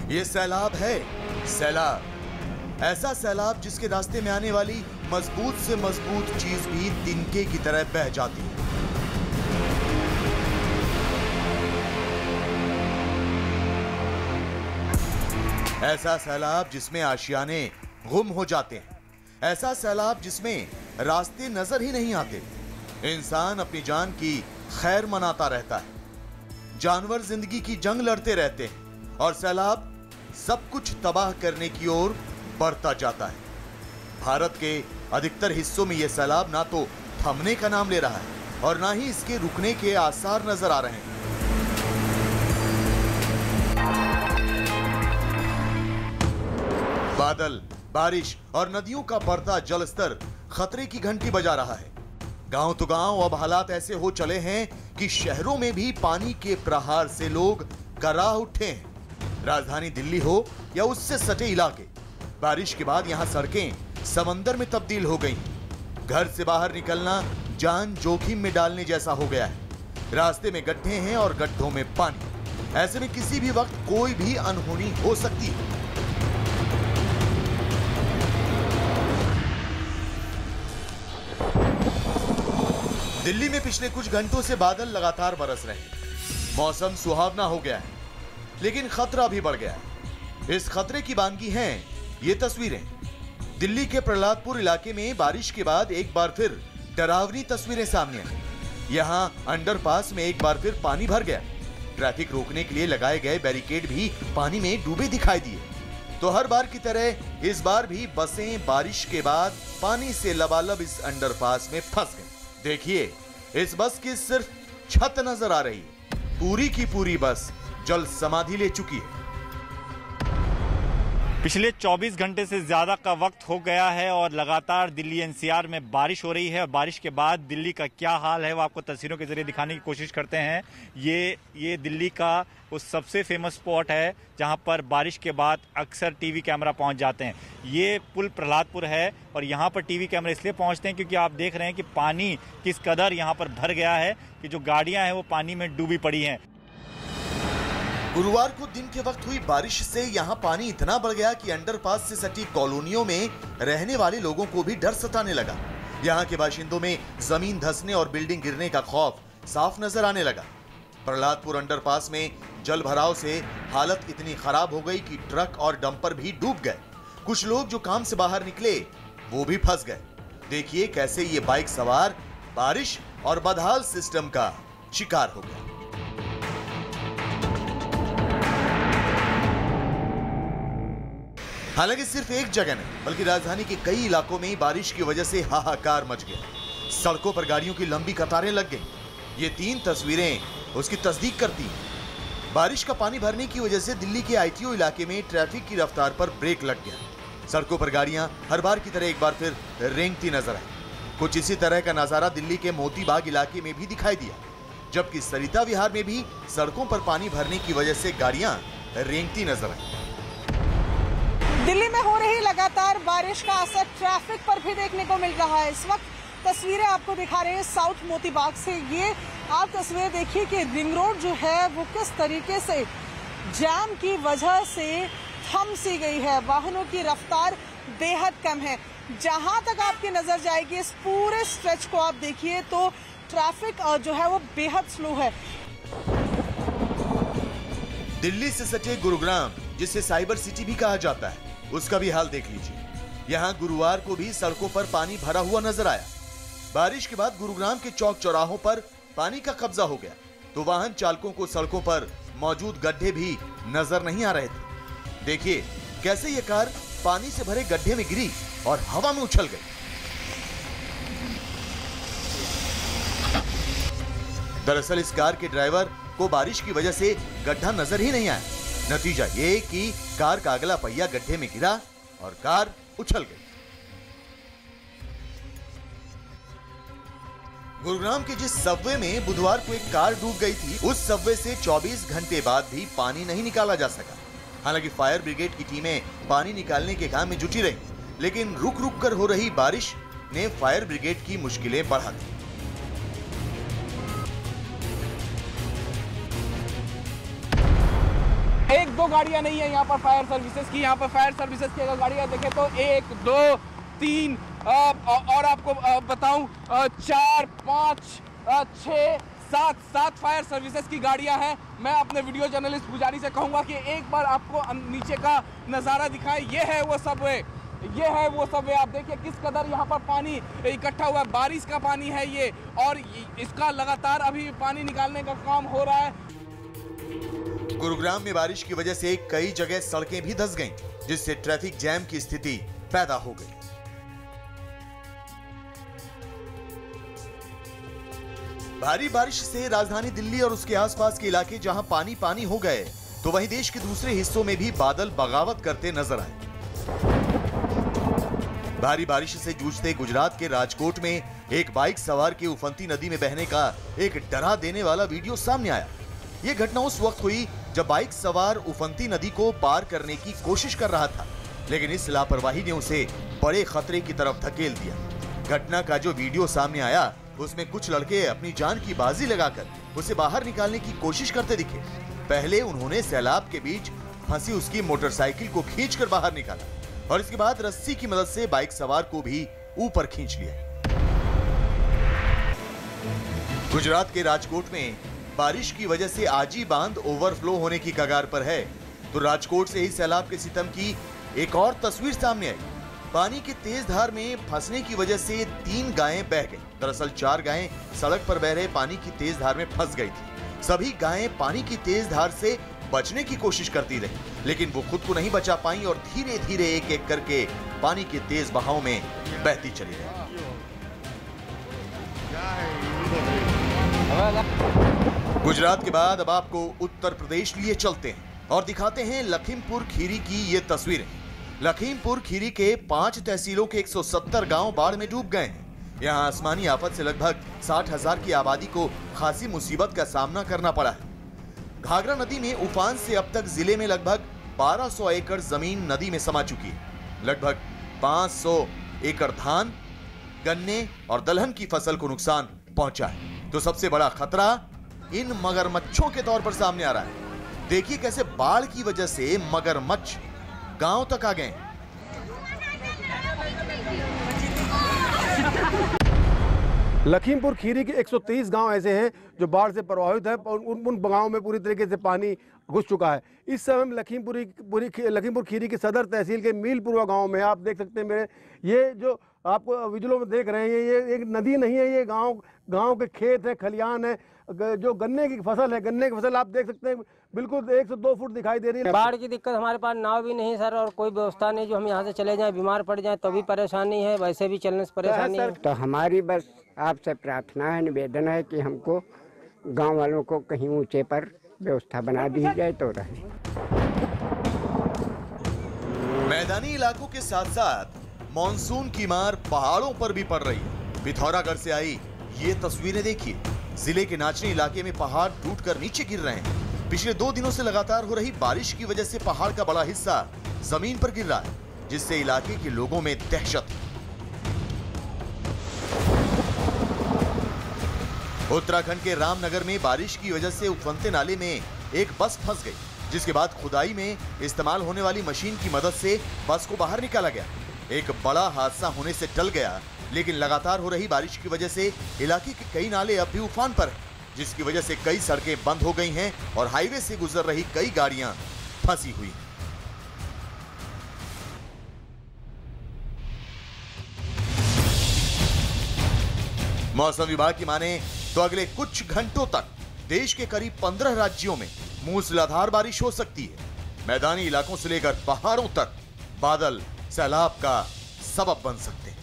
ये सैलाब है, सैलाब। ऐसा सैलाब जिसके रास्ते में आने वाली मजबूत से मजबूत चीज भी तिनके की तरह बह जाती है। ऐसा सैलाब जिसमें आशियाने गुम हो जाते हैं। ऐसा सैलाब जिसमें रास्ते नजर ही नहीं आते। इंसान अपनी जान की खैर मनाता रहता है, जानवर जिंदगी की जंग लड़ते रहते हैं और सैलाब सब कुछ तबाह करने की ओर बढ़ता जाता है। भारत के अधिकतर हिस्सों में यह सैलाब ना तो थमने का नाम ले रहा है और ना ही इसके रुकने के आसार नजर आ रहे हैं। बादल, बारिश और नदियों का बढ़ता जलस्तर खतरे की घंटी बजा रहा है। गांव तो गांव अब हालात ऐसे हो चले हैं कि शहरों में भी पानी के प्रहार से लोग कराह उठे हैं। राजधानी दिल्ली हो या उससे सटे इलाके, बारिश के बाद यहां सड़कें समंदर में तब्दील हो गई। घर से बाहर निकलना जान जोखिम में डालने जैसा हो गया है। रास्ते में गड्ढे हैं और गड्ढों में पानी। ऐसे में किसी भी वक्त कोई भी अनहोनी हो सकती है। दिल्ली में पिछले कुछ घंटों से बादल लगातार बरस रहे हैं। मौसम सुहावना हो गया है। लेकिन खतरा भी बढ़ गया है। इस खतरे की बानगी हैं ये तस्वीरें। दिल्ली के प्रहलादपुर इलाके में बारिश के बाद एक बार फिर डरावनी तस्वीरें सामने आई। यहां अंडरपास में एक बार फिर पानी भर गया। ट्रैफिक रोकने के लिए लगाए गए बैरिकेड भी पानी में डूबे दिखाई दिए। तो हर बार की तरह इस बार भी बसें बारिश के बाद पानी से लबालब इस अंडरपास में फंस गई। देखिए, इस बस की सिर्फ छत नजर आ रही है, पूरी की पूरी बस जल समाधि ले चुकी है। पिछले 24 घंटे से ज्यादा का वक्त हो गया है और लगातार दिल्ली एनसीआर में बारिश हो रही है। और बारिश के बाद दिल्ली का क्या हाल है वो आपको तस्वीरों के जरिए दिखाने की कोशिश करते हैं। ये दिल्ली का वो सबसे फेमस स्पॉट है जहां पर बारिश के बाद अक्सर टीवी कैमरा पहुंच जाते हैं। ये पुल प्रहलादपुर है और यहां पर टीवी कैमरा इसलिए पहुंचते हैं क्योंकि आप देख रहे हैं कि पानी किस कदर यहां पर भर गया है कि जो गाड़ियां हैं वो पानी में डूबी पड़ी हैं। गुरुवार को दिन के वक्त हुई बारिश से यहाँ पानी इतना बढ़ गया कि अंडरपास से सटी कॉलोनियों में रहने वाले लोगों को भी डर सताने लगा। यहाँ के बाशिंदों में जमीन धंसने और बिल्डिंग गिरने का खौफ साफ नजर आने लगा। प्रहलादपुर अंडरपास में जल भराव से हालत इतनी खराब हो गई कि ट्रक और डंपर भी डूब गए। कुछ लोग जो काम से बाहर निकले वो भी फंस गए। देखिए कैसे ये बाइक सवार बारिश और बदहाल सिस्टम का शिकार हो गया। हालांकि सिर्फ एक जगह नहीं बल्कि राजधानी के कई इलाकों में बारिश की वजह से हाहाकार मच गया। सड़कों पर गाड़ियों की लंबी कतारें लग गईं। ये 3 तस्वीरें उसकी तस्दीक करती हैं। बारिश का पानी भरने की वजह से दिल्ली के आईटीओ इलाके में ट्रैफिक की रफ्तार पर ब्रेक लग गया। सड़कों पर गाड़ियां हर बार की तरह एक बार फिर रेंगती नजर आई। कुछ इसी तरह का नजारा दिल्ली के मोती बाग इलाके में भी दिखाई दिया, जबकि सरिता विहार में भी सड़कों पर पानी भरने की वजह से गाड़ियां रेंगती नजर आई। दिल्ली में हो रही लगातार बारिश का असर ट्रैफिक पर भी देखने को मिल रहा है। इस वक्त तस्वीरें आपको दिखा रहे हैं साउथ मोती बाग से। ये आप तस्वीरें देखिए कि रिंग रोड जो है वो किस तरीके से जाम की वजह से थम सी गई है। वाहनों की रफ्तार बेहद कम है। जहां तक आपकी नजर जाएगी इस पूरे स्ट्रेच को आप देखिए तो ट्रैफिक जो है वो बेहद स्लो है। दिल्ली से सटे गुरुग्राम, जिसे साइबर सिटी भी कहा जाता है, उसका भी हाल देख लीजिए। यहाँ गुरुवार को भी सड़कों पर पानी भरा हुआ नजर आया। बारिश के बाद गुरुग्राम के चौक चौराहों पर पानी का कब्जा हो गया तो वाहन चालकों को सड़कों पर मौजूद गड्ढे भी नजर नहीं आ रहे थे। देखिए कैसे ये कार पानी से भरे गड्ढे में गिरी और हवा में उछल गई। दरअसल इस कार के ड्राइवर को बारिश की वजह से गड्ढा नजर ही नहीं आया। नतीजा ये कि कार का अगला पहिया गड्ढे में गिरा और कार उछल गई। गुरुग्राम के जिस सबवे में बुधवार को एक कार डूब गई थी, उस सबवे से 24 घंटे बाद भी पानी नहीं निकाला जा सका। हालांकि फायर ब्रिगेड की टीमें पानी निकालने के काम में जुटी रही, लेकिन रुक रुक कर हो रही बारिश ने फायर ब्रिगेड की मुश्किलें बढ़ा दी। एक दो गाड़ियां नहीं है यहाँ पर फायर सर्विसेज की। यहाँ पर फायर सर्विसेज की अगर गाड़ियां देखें तो 1 2 3 और आपको बताऊं 4 5 6 7 फायर सर्विसेज की गाड़ियां हैं। मैं अपने वीडियो जर्नलिस्ट पुजारी से कहूंगा कि एक बार आपको नीचे का नजारा दिखाएं। ये है वो सबवे। आप देखिए किस कदर यहाँ पर पानी इकट्ठा हुआ है। बारिश का पानी है ये और इसका लगातार अभी पानी निकालने का काम हो रहा है। गुरुग्राम में बारिश की वजह से कई जगह सड़कें भी धंस गईं, जिससे ट्रैफिक जैम की स्थिति पैदा हो गई। भारी बारिश से राजधानी दिल्ली और उसके आसपास के इलाके जहां पानी पानी हो गए, तो वहीं देश के दूसरे हिस्सों में भी बादल बगावत करते नजर आए। भारी बारिश से जूझते गुजरात के राजकोट में एक बाइक सवार के उफनती नदी में बहने का एक डरा देने वाला वीडियो सामने आया। यह घटना उस वक्त हुई जब बाइक सवार उफनती नदी को पार करने की कोशिश कर रहा था, लेकिन इस लापरवाही ने उसे बड़े खतरे की तरफ धकेल दिया। घटना का जो वीडियो सामने आया उसमें कुछ लड़के अपनी जान की बाजी लगाकर उसे बाहर निकालने की कोशिश करते दिखे। पहले उन्होंने सैलाब के बीच फंसी उसकी मोटरसाइकिल को खींचकर बाहर निकाला और इसके बाद रस्सी की मदद से बाइक सवार को भी ऊपर खींच लिया। गुजरात के राजकोट में बारिश की वजह से आजी बांध ओवरफ्लो होने की कगार पर है, तो राजकोट से ही सैलाब के सितम की एक और तस्वीर सामने आई। पानी की तेज धार में फंसने की वजह से 3 गायें बह गईं। दरअसल 4 गायें सड़क पर बह रहे पानी की तेज धार में फंस गई थी। सभी गायें पानी की तेज धार से बचने की कोशिश करती रही, लेकिन वो खुद को नहीं बचा पाई और धीरे धीरे एक एक करके पानी के तेज बहाव में बहती चली गई। गुजरात के बाद अब आपको उत्तर प्रदेश लिए चलते हैं और दिखाते हैं लखीमपुर खीरी की ये तस्वीरें। लखीमपुर खीरी के 5 तहसीलों के 170 गांव बाढ़ में डूब गए हैं। यहां आसमानी आफत से लगभग 60,000 की आबादी को खासी मुसीबत का सामना करना पड़ा है। घाघरा नदी में उफान से अब तक जिले में लगभग 1200 एकड़ जमीन नदी में समा चुकी है। लगभग 500 एकड़ धान, गन्ने और दलहन की फसल को नुकसान पहुंचा है। तो सबसे बड़ा खतरा इन मगरमच्छों के तौर पर सामने आ रहा है। देखिए कैसे बाढ़ की वजह से मगरमच्छ गांव तक आ गए। लखीमपुर खीरी के 130 गांव ऐसे हैं जो बाढ़ से प्रभावित है और उन गांवों में पूरी तरीके से पानी घुस चुका है। इस समय लखीमपुर खीरी की सदर तहसील के मीलपुरवा गांव में आप देख सकते हैं मेरे ये जो आपको विजुअलों में देख रहे हैं, ये एक नदी नहीं है, ये गांव के खेत है, खलियान है। जो गन्ने की फसल है, गन्ने की फसल आप देख सकते हैं बिल्कुल 1 से 2 फुट दिखाई दे रही है। बाढ़ की दिक्कत हमारे पास नाव भी नहीं सर, और कोई व्यवस्था नहीं जो हम यहाँ से चले जाएं, बीमार पड़ जाएं तो भी परेशानी है, वैसे भी चलने से परेशानी है। तो हमारी बस आपसे प्रार्थना है, निवेदन है कि हमको गांव वालों को कहीं ऊंचे पर व्यवस्था बना दी जाए तो रहे। मैदानी इलाकों के साथ साथ मॉनसून की मार पहाड़ों पर भी पड़ रही है। पिथौरागढ़ से आई ये तस्वीरें देखिए। जिले के नाचनी इलाके में पहाड़ टूटकर नीचे गिर रहे हैं। पिछले 2 दिनों से लगातार हो रही बारिश की वजह से पहाड़ का बड़ा हिस्सा जमीन पर गिर रहा है, जिससे इलाके के लोगों में दहशत है। उत्तराखंड के रामनगर में बारिश की वजह से उफनते नाले में एक बस फंस गई, जिसके बाद खुदाई में इस्तेमाल होने वाली मशीन की मदद से बस को बाहर निकाला गया। एक बड़ा हादसा होने से टल गया, लेकिन लगातार हो रही बारिश की वजह से इलाके के कई नाले अब भी उफान पर हैं, जिसकी वजह से कई सड़कें बंद हो गई हैं और हाईवे से गुजर रही कई गाड़ियां फंसी हुई हैं। मौसम विभाग की माने तो अगले कुछ घंटों तक देश के करीब 15 राज्यों में मूसलाधार बारिश हो सकती है। मैदानी इलाकों से लेकर पहाड़ों तक बादल सैलाब का सबब बन सकते हैं।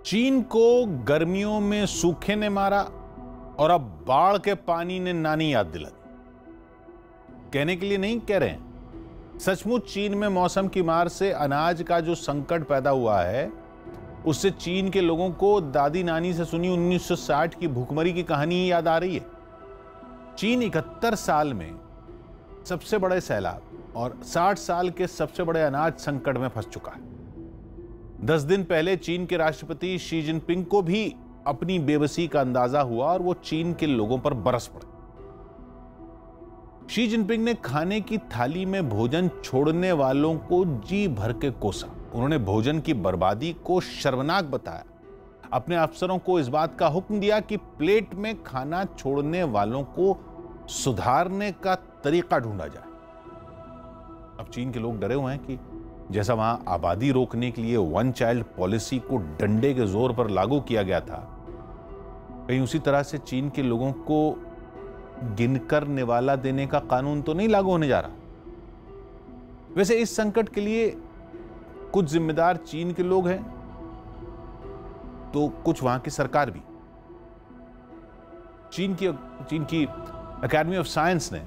चीन को गर्मियों में सूखे ने मारा और अब बाढ़ के पानी ने नानी याद दिला दी। कहने के लिए नहीं कह रहे हैं, सचमुच चीन में मौसम की मार से अनाज का जो संकट पैदा हुआ है, उससे चीन के लोगों को दादी नानी से सुनी 1960 की भूखमरी की कहानी ही याद आ रही है। चीन 71 साल में सबसे बड़े सैलाब और 60 साल के सबसे बड़े अनाज संकट में फंस चुका है। 10 दिन पहले चीन के राष्ट्रपति शी जिनपिंग को भी अपनी बेबसी का अंदाजा हुआ और वो चीन के लोगों पर बरस पड़े। शी जिनपिंग ने खाने की थाली में भोजन छोड़ने वालों को जी भर के कोसा। उन्होंने भोजन की बर्बादी को शर्मनाक बताया। अपने अफसरों को इस बात का हुक्म दिया कि प्लेट में खाना छोड़ने वालों को सुधारने का तरीका ढूंढा जाए। अब चीन के लोग डरे हुए हैं कि जैसा वहां आबादी रोकने के लिए 1 चाइल्ड पॉलिसी को डंडे के जोर पर लागू किया गया था, कहीं उसी तरह से चीन के लोगों को गिनकर निवाला देने का कानून तो नहीं लागू होने जा रहा। वैसे इस संकट के लिए कुछ जिम्मेदार चीन के लोग हैं तो कुछ वहां की सरकार भी। चीन की एकेडमी ऑफ साइंस ने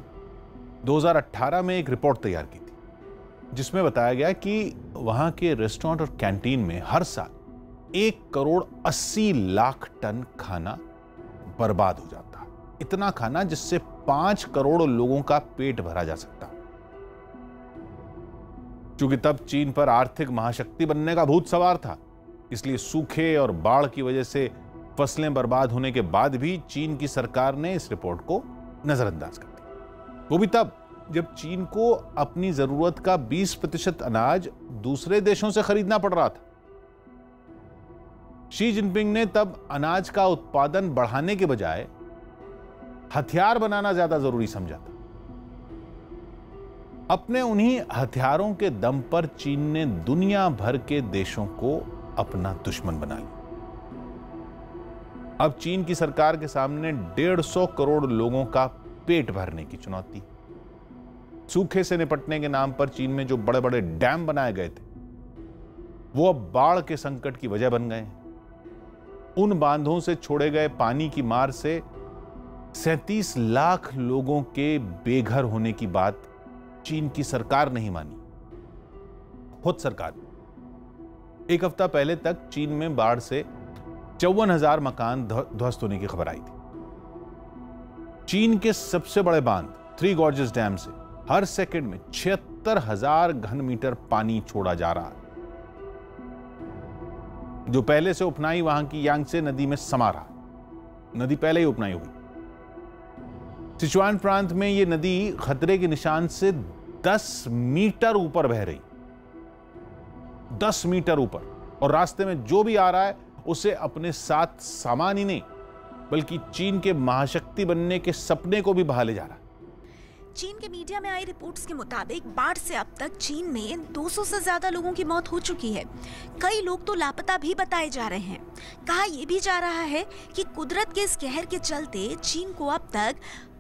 2018 में एक रिपोर्ट तैयार की थी, जिसमें बताया गया कि वहां के रेस्टोरेंट और कैंटीन में हर साल 1 करोड़ 80 लाख टन खाना बर्बाद हो जाता है। इतना खाना जिससे 5 करोड़ लोगों का पेट भरा जा सकता। क्योंकि तब चीन पर आर्थिक महाशक्ति बनने का भूत सवार था, इसलिए सूखे और बाढ़ की वजह से फसलें बर्बाद होने के बाद भी चीन की सरकार ने इस रिपोर्ट को नजरअंदाज कर दिया। वो भी तब जब चीन को अपनी जरूरत का 20% अनाज दूसरे देशों से खरीदना पड़ रहा था। शी जिनपिंग ने तब अनाज का उत्पादन बढ़ाने के बजाय हथियार बनाना ज्यादा जरूरी समझा था। अपने उन्हीं हथियारों के दम पर चीन ने दुनिया भर के देशों को अपना दुश्मन बना लिया। अब चीन की सरकार के सामने 150 करोड़ लोगों का पेट भरने की चुनौती। सूखे से निपटने के नाम पर चीन में जो बड़े बड़े डैम बनाए गए थे वो अब बाढ़ के संकट की वजह बन गए हैं। उन बांधों से छोड़े गए पानी की मार से 37 लाख लोगों के बेघर होने की बात चीन की सरकार नहीं मानी, खुद सरकार। एक हफ्ता पहले तक चीन में बाढ़ से 54,000 मकान ध्वस्त होने की खबर आई थी। चीन के सबसे बड़े बांध थ्री गॉर्जेस डैम से हर सेकंड में 76,000 घन मीटर पानी छोड़ा जा रहा है, जो पहले से उपनाई वहां की यांगत्से नदी में समा रहा। नदी पहले ही उपनाई हुई। सिचुआन प्रांत में यह नदी खतरे के निशान से 10 मीटर ऊपर बह रही, 10 मीटर ऊपर, और रास्ते में जो भी आ रहा है उसे अपने साथ सामान ही नहीं बल्कि चीन के महाशक्ति बनने के सपने को भी बहा ले जा रहा है। चीन के मीडिया में आई रिपोर्ट्स के मुताबिक बाढ़ से अब तक चीन में 200 से ज्यादा लोगों की मौत हो चुकी है। कई लोग तो लापता भी बताए जा रहे हैं। कहा यह भी जा रहा है कि कुदरत के इस कहर के चलते चीन को अब तक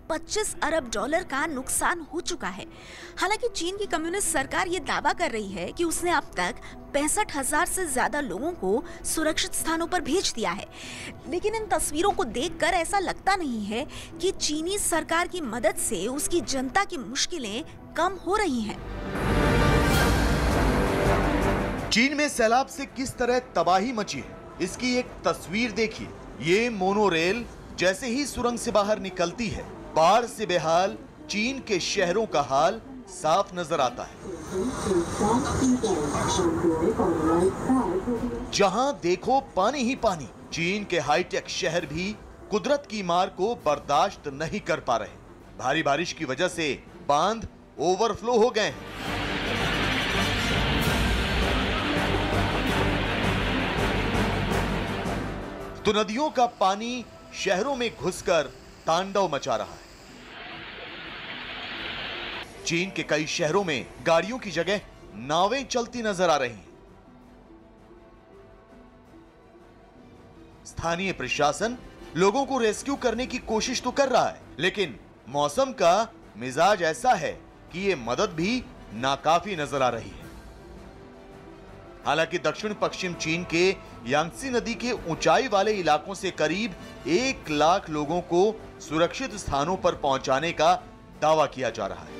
25 अरब डॉलर का नुकसान हो चुका है। हालांकि चीन की कम्युनिस्ट सरकार ये दावा कर रही है कि उसने अब तक 65,000 से ज्यादा लोगों को सुरक्षित स्थानों पर भेज दिया है, लेकिन इन तस्वीरों को देखकर ऐसा लगता नहीं है कि चीनी सरकार की मदद से उसकी जनता की मुश्किलें कम हो रही हैं। चीन में सैलाब से किस तरह तबाही मची है, इसकी एक तस्वीर देखिए। ये मोनोरेल जैसे ही सुरंग से बाहर निकलती है, बाढ़ से बेहाल चीन के शहरों का हाल साफ नजर आता है। जहां देखो पानी ही पानी। चीन के हाईटेक शहर भी कुदरत की मार को बर्दाश्त नहीं कर पा रहे। भारी बारिश की वजह से बांध ओवरफ्लो हो गए हैं। तो नदियों का पानी शहरों में घुसकर तांडव मचा रहा है। चीन के कई शहरों में गाड़ियों की जगह नावें चलती नजर आ रही हैं। स्थानीय प्रशासन लोगों को रेस्क्यू करने की कोशिश तो कर रहा है, लेकिन मौसम का मिजाज ऐसा है कि ये मदद भी नाकाफी नजर आ रही है। हालांकि दक्षिण पश्चिम चीन के यांगत्से नदी के ऊंचाई वाले इलाकों से करीब 1 लाख लोगों को सुरक्षित स्थानों पर पहुंचाने का दावा किया जा रहा है।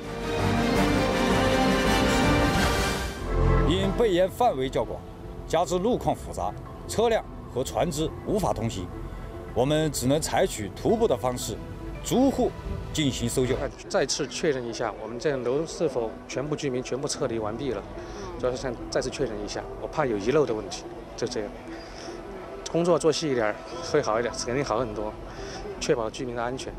因被淹范围较广，加之路况复杂，车辆和船只无法通行，我们只能采取徒步的方式，逐户进行搜救。再次确认一下，我们这个楼是否全部居民全部撤离完毕了？主要是想再次确认一下，我怕有遗漏的问题，就这样。工作做细一点会好一点，肯定好很多，确保居民的安全。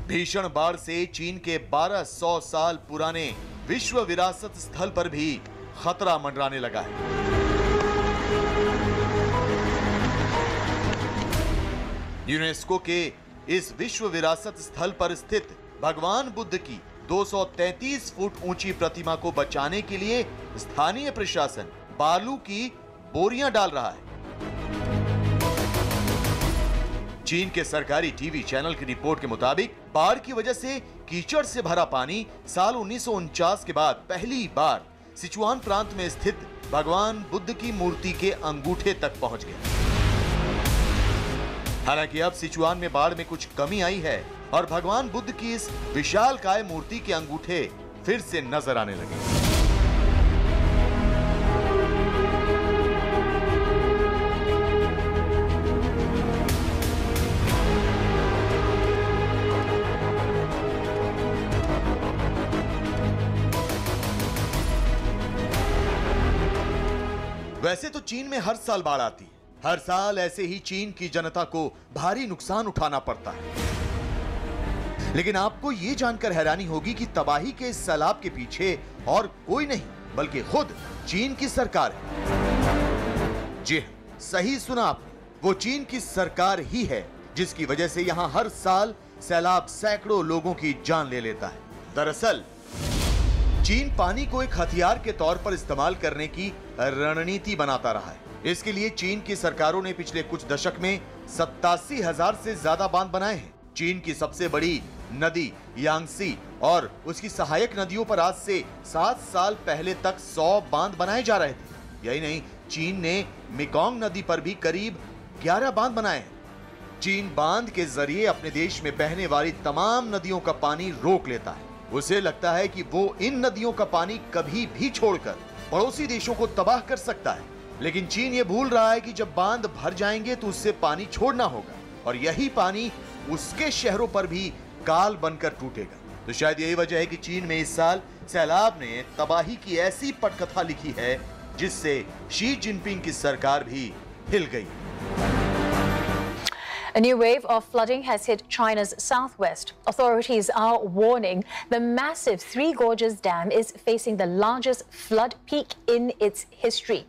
भीषण बाढ़ से चीन के 1200 साल पुराने विश्व विरासत स्थल पर भी खतरा मंडराने लगा है। यूनेस्को के इस विश्व विरासत स्थल पर स्थित भगवान बुद्ध की 233 फुट ऊंची प्रतिमा को बचाने के लिए स्थानीय प्रशासन बालू की बोरियां डाल रहा है। चीन के सरकारी टीवी चैनल की रिपोर्ट के मुताबिक बाढ़ की वजह से कीचड़ से भरा पानी साल 1949 के बाद पहली बार सिचुआन प्रांत में स्थित भगवान बुद्ध की मूर्ति के अंगूठे तक पहुंच गया। हालांकि अब सिचुआन में बाढ़ में कुछ कमी आई है और भगवान बुद्ध की इस विशालकाय मूर्ति के अंगूठे फिर से नजर आने लगे। वैसे तो चीन में हर साल बाढ़ आती है, हर साल ऐसे ही चीन की जनता को भारी नुकसान उठाना पड़ता है। लेकिन आपको ये जानकर हैरानी होगी कि तबाही के इस सैलाब के पीछे और कोई नहीं बल्कि खुद चीन की सरकार है। जी हां, सही सुना आपने, वो चीन की सरकार ही है जिसकी वजह से यहां हर साल सैलाब सैकड़ों लोगों की जान ले लेता है। दरअसल चीन पानी को एक हथियार के तौर पर इस्तेमाल करने की रणनीति बनाता रहा है। इसके लिए चीन की सरकारों ने पिछले कुछ दशक में 87,000 से ज्यादा बांध बनाए हैं। चीन की सबसे बड़ी नदी यांगसी और उसकी सहायक नदियों पर आज से 7 साल पहले तक 100 बांध बनाए जा रहे थे। यही नहीं, चीन ने मेकोंग नदी पर भी करीब 11 बांध बनाए हैं। चीन बांध के जरिए अपने देश में बहने वाली तमाम नदियों का पानी रोक लेता है। उसे लगता है कि वो इन नदियों का पानी कभी भी छोड़कर पड़ोसी देशों को तबाह कर सकता है। लेकिन चीन ये भूल रहा है कि जब बांध भर जाएंगे तो उससे पानी छोड़ना होगा और यही पानी उसके शहरों पर भी काल बनकर टूटेगा। तो शायद यही वजह है कि चीन में इस साल सैलाब ने तबाही की ऐसी पटकथा लिखी है जिससे शी जिनपिंग की सरकार भी हिल गई। A new wave of flooding has hit China's southwest. Authorities are warning the massive Three Gorges Dam is facing the largest flood peak in its history.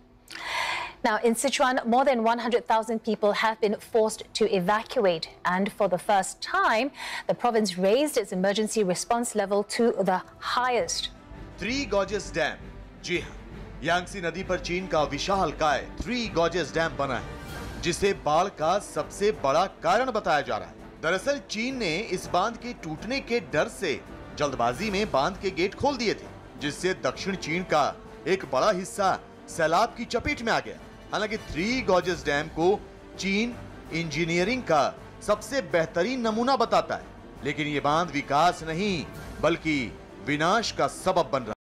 Now, in Sichuan, more than 100,000 people have been forced to evacuate. And for the first time, the province raised its emergency response level to the highest. Three Gorges Dam. जी हाँ, Yangtze नदी पर चीन का विशालकाय Three Gorges Dam बना है, जिसे बाढ़ का सबसे बड़ा कारण बताया जा रहा है। दरअसल चीन ने इस बांध के टूटने के डर से जल्दबाजी में बांध के गेट खोल दिए थे, जिससे दक्षिण चीन का एक बड़ा हिस्सा सैलाब की चपेट में आ गया। हालांकि थ्री गॉर्जेस डैम को चीन इंजीनियरिंग का सबसे बेहतरीन नमूना बताता है, लेकिन ये बांध विकास नहीं बल्कि विनाश का सबब बन रहा है।